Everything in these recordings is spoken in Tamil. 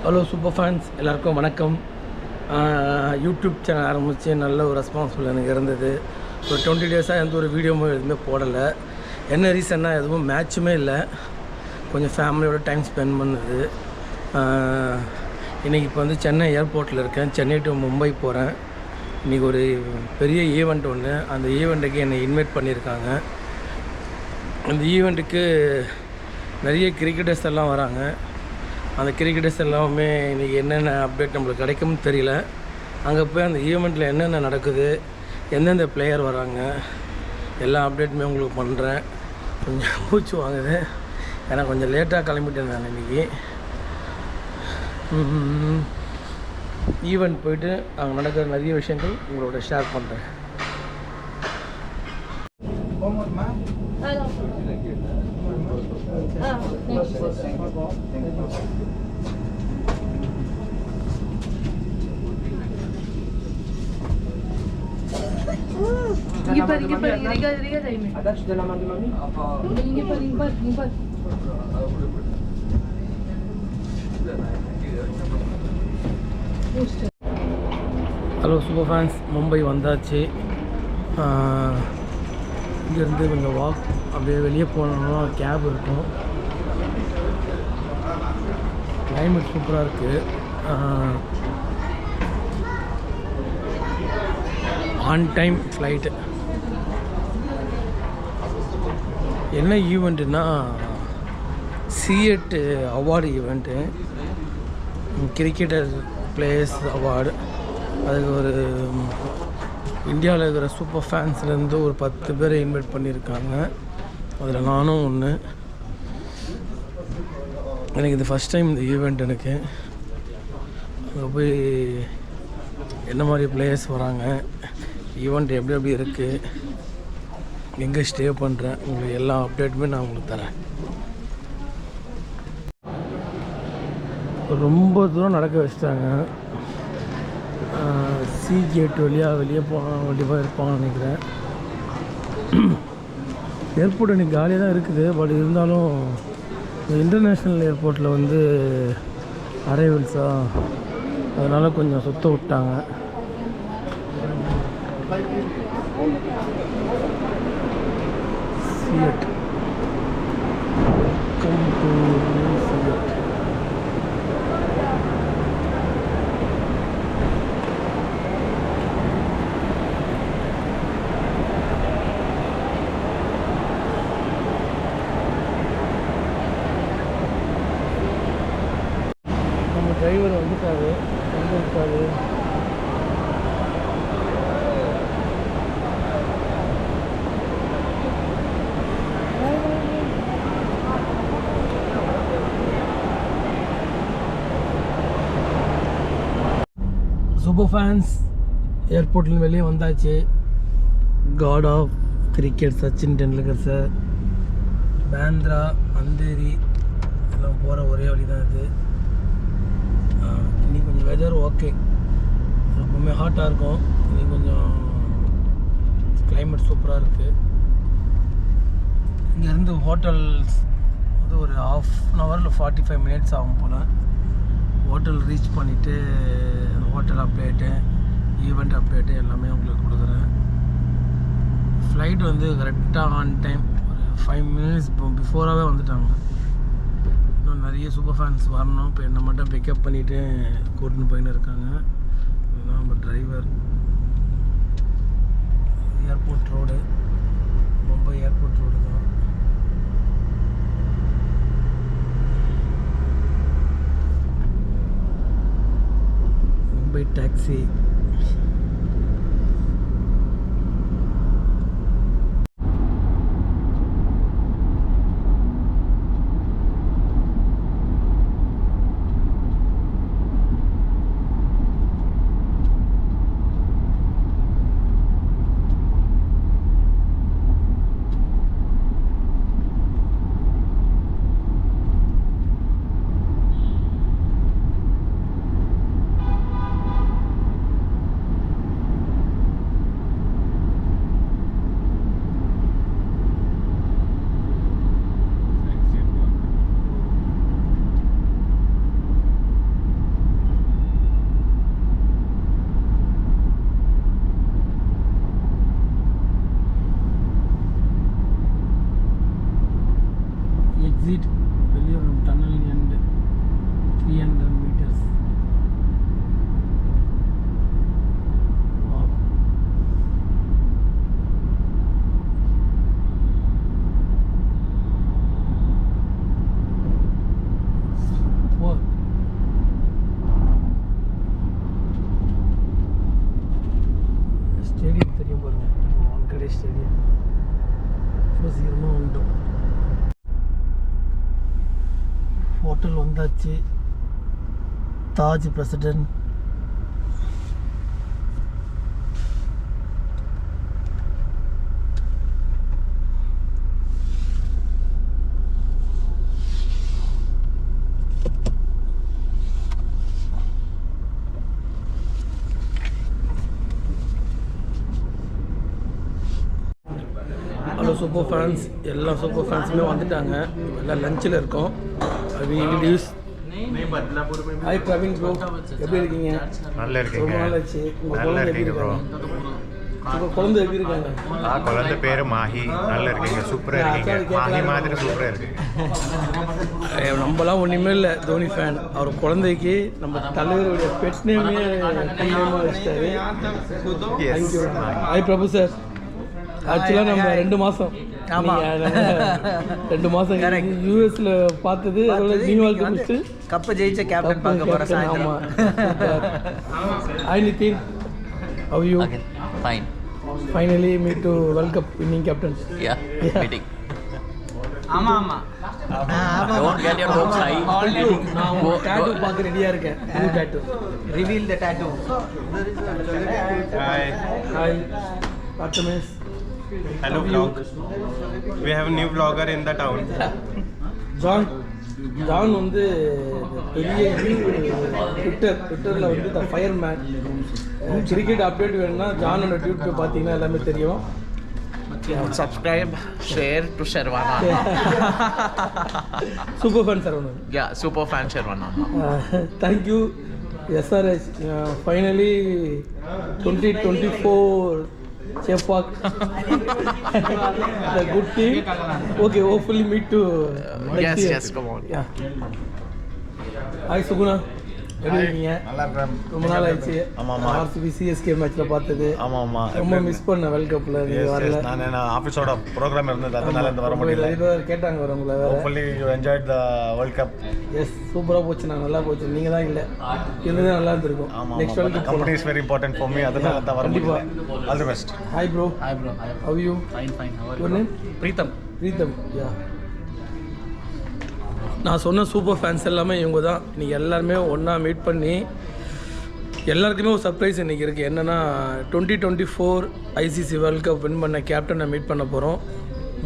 ஹலோ சூப்பர் ஃபேன்ஸ் எல்லாருக்கும் வணக்கம். யூடியூப் சேனல் ஆரம்பித்து நல்ல ஒரு ரெஸ்பான்சிபிள் எனக்கு இருந்தது. ஒரு 20 டேஸாக எந்த ஒரு வீடியோவும் எதுவுமே போடலை. என்ன ரீசன்னா எதுவும் மேட்சுமே இல்லை. கொஞ்சம் ஃபேமிலியோட டைம் ஸ்பெண்ட் பண்ணுது. இன்றைக்கி இப்போ வந்து சென்னை ஏர்போர்ட்டில் இருக்கேன். சென்னை டு மும்பை போகிறேன். இன்றைக்கி ஒரு பெரிய ஈவெண்ட் ஒன்று, அந்த ஈவெண்ட்டுக்கு என்னை இன்வைட் பண்ணியிருக்காங்க. அந்த ஈவெண்ட்டுக்கு நிறைய கிரிக்கெட்டர்ஸ் எல்லாம் வராங்க. அந்த கிரிக்கெட்டர்ஸ் எல்லாமே இன்றைக்கி என்னென்ன அப்டேட் நம்மளுக்கு கிடைக்கும்னு தெரியல. அங்கே போய் அந்த ஈவெண்ட்டில் என்னென்ன நடக்குது, எந்தெந்த பிளேயர் வராங்க, எல்லா அப்டேட்டுமே உங்களுக்கு பண்ணுறேன். கொஞ்சம் மூச்சு வாங்குது, ஏன்னா கொஞ்சம் லேட்டாக கிளம்பிட்டேன் நான் இன்றைக்கி. ஈவெண்ட் போயிட்டு அங்கே நடக்கிற நிறைய விஷயங்கள் உங்களோட ஷேர் பண்ணுறேன். ஹலோ சூப்பர் ஃபேன்ஸ், மும்பை வந்தாச்சு. இங்கேருந்து கொஞ்சம் வாக் அப்படியே வெளியே போனோம்னா கேப் இருக்கும். கிளைமேட் சூப்பராக இருக்குது. On time flight. என்ன ஈவெண்ட்டுன்னா C8 award event, cricketer players award. அதுக்கு ஒரு இந்தியாவில் இருக்கிற சூப்பர் ஃபேன்ஸ்லேருந்து ஒரு 10 பேரை இன்வைட் பண்ணியிருக்காங்க. அதில் நானும் ஒன்று. எனக்கு இது ஃபஸ்ட் டைம் இந்த ஈவெண்ட். எனக்கு அங்கே போய் என்ன மாதிரி பிளேயர்ஸ் வராங்க, ஈவெண்ட் எப்படி எப்படி இருக்குது, எங்கே ஸ்டே பண்ணுறேன், உங்களுக்கு எல்லா அப்டேட்டுமே நான் உங்களுக்கு தரேன். ரொம்ப தூரம் நடக்க வச்சுட்டாங்க. C8 வழியாக வெளியே போனால் கண்டிப்பாக இருப்பாங்கன்னு நினைக்கிறேன். ஏர்போர்ட் எனக்கு காலியாக தான் இருக்குது. பட் இருந்தாலும் இன்டர்நேஷ்னல் ஏர்போர்ட்டில் வந்து அரைவல்ஸாக, அதனால் கொஞ்சம் சுத்த விட்டாங்க. C8 welcome to C8. Driver வந்துட்டாரு. எங்கே இருக்காரு? சூப்பர் ஃபேன்ஸ், ஏர்போர்ட்லேருந்து வெளியே வந்தாச்சு. God of cricket Sachin Tendulkar sir, Bandra, Andheri எல்லாம் போகிற ஒரே வழி தான் இது. இன்னைக்கு கொஞ்சம் வெதர் ஓகே, எப்பவுமே ஹாட்டாக இருக்கும். இன்னைக்கு கொஞ்சம் கிளைமேட் சூப்பராக இருக்குது. இங்கேருந்து ஹோட்டல்ஸ் வந்து ஒரு ½45 மினிட்ஸ் ஆகும் போல். ஹோட்டல் ரீச் பண்ணிவிட்டு ஹோட்டல் அப்டேட்டு, ஈவெண்ட் அப்டேட்டு எல்லாமே உங்களுக்கு கொடுக்குறேன். ஃப்ளைட் வந்து கரெக்டாக ஆன் டைம், ஒரு 5 மினிட்ஸ் பிஃபோராகவே வந்துட்டாங்க. இன்னும் நிறைய சூப்பர் ஃபேன்ஸ் வரணும். இப்போ என்னை மட்டும் பிக்கப் பண்ணிவிட்டு கூட்டின்னு போயின்னு இருக்காங்க. இதுதான் நம்ம driver. Airport road, Mumbai airport road தான். Mumbai taxi. 300 meters. Wow. Wow. Stadium தெரியும் பாருங்க, வான்கடே ஸ்டேடியம். இவ்வளோ சீக்கிரமாக வந்துட்டோம். ஹோட்டல் வந்தாச்சு, Taj president. Hello super fans, எல்லா சூப்பர் ஃபேன்ஸுமே வந்துட்டாங்க. எல்லாம் லஞ்சில் இருக்கோம். ஹாய் பிரவீன் ப்ரோ, எப்படி இருக்கீங்க? நல்லா இருக்கீங்க. ரொம்ப நாள் ஆச்சு. நல்லா இருக்கீங்க ப்ரோ. உங்கள் குழந்தை எப்படி இருக்காங்க? குழந்தை பேர் மாஹி. நல்லா இருக்கீங்க, சூப்பராக இருக்கீங்க. மாஹி மாதிரி சூப்பராக இருக்கீங்க. நம்மலாம் ஒன்றுமே இல்லை, தோனி ஃபேன். அவர் குழந்தைக்கு நம்ம தலைவருடைய பெட் நேமே வச்சிட்டாரு. தேங்க்யூ. ஹாய் பிரபு சார். ஆக்சுவலாக நம்ம 2 மாதம் 2 மாதம் யூஎஸ்ல பார்த்தது. அதோட நியூயார்க்கு முடிச்சு கப்பை ஜெயிச்ச கேப்டன் பார்க்க போகிறேன். ஆமாம். Hi Nitin, how you? Fine. Finally meet to World Cup winning captain. Yeah. Meeting. ஆமா ஆமா. Don't get your hopes high. நான் டாட்டூ பார்க்க ரெடியா இருக்கேன். New tattoo. Reveal the tattoo. Hi. Hi Artemis. Hello vlog. We have a new vlogger in the town. John வந்து பெரிய ட்விட்டரில் வந்து the fire man. Cricket update வேணும்னா ஜானோட ட்வீட் போய் பார்த்தீங்கன்னா எல்லாமே தெரியும். Subscribe, share to Sharwana. Super fan Saravanan. Yeah, super fan Sharwana. Thank you SRS. Finally 2024 Chepak. The good team. Okay, hopefully meet to next year. Yes, come on. Yeah. Hi Suguna. எப்படி இருக்கீங்க? நல்லா இருக்கேன். ரொம்ப நாள் ஆயிடுச்சு. ஆமாம். ஆர்சிபி சிஎஸ்கே மேட்ச்ல பார்த்தது. ஆமாம். ரொம்ப மிஸ் பண்ண வேர்ல்ட் கப்ல நீங்க வரல. நான் ஆஃபீஸோட ப்ரோக்ராம் இருந்தது, அதனால இந்த வர முடியல. கேட்டாங்க வர உங்களை. Hopefully you enjoyed the World Cup. Yes, சூப்பரா போச்சு. நான் நல்லா போச்சு. நீங்க தான் இல்ல. இருந்தது நல்லா இருந்திருக்கும். Next world cup company is very important for me, அதனால தான் வர முடியல. All the best. Hi bro. Hi bro. How are you? Fine. How are Your name? Preetham. யா. நான் சொன்ன சூப்பர் ஃபேன்ஸ் எல்லாமே இவங்க தான். இன்றைக்கி எல்லாருமே ஒன்றா மீட் பண்ணி எல்லாருக்குமே ஒரு சர்ப்ரைஸ் இன்றைக்கி இருக்குது. என்னென்னா 2024 ஐசிசி வேர்ல்ட் கப் வின் பண்ண கேப்டனை மீட் பண்ண போகிறோம்.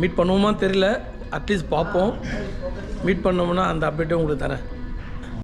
மீட் பண்ணுவோமா தெரியல, அட்லீஸ்ட் பார்ப்போம். மீட் பண்ணோம்னா அந்த அப்டேட்டே உங்களுக்கு தரேன்.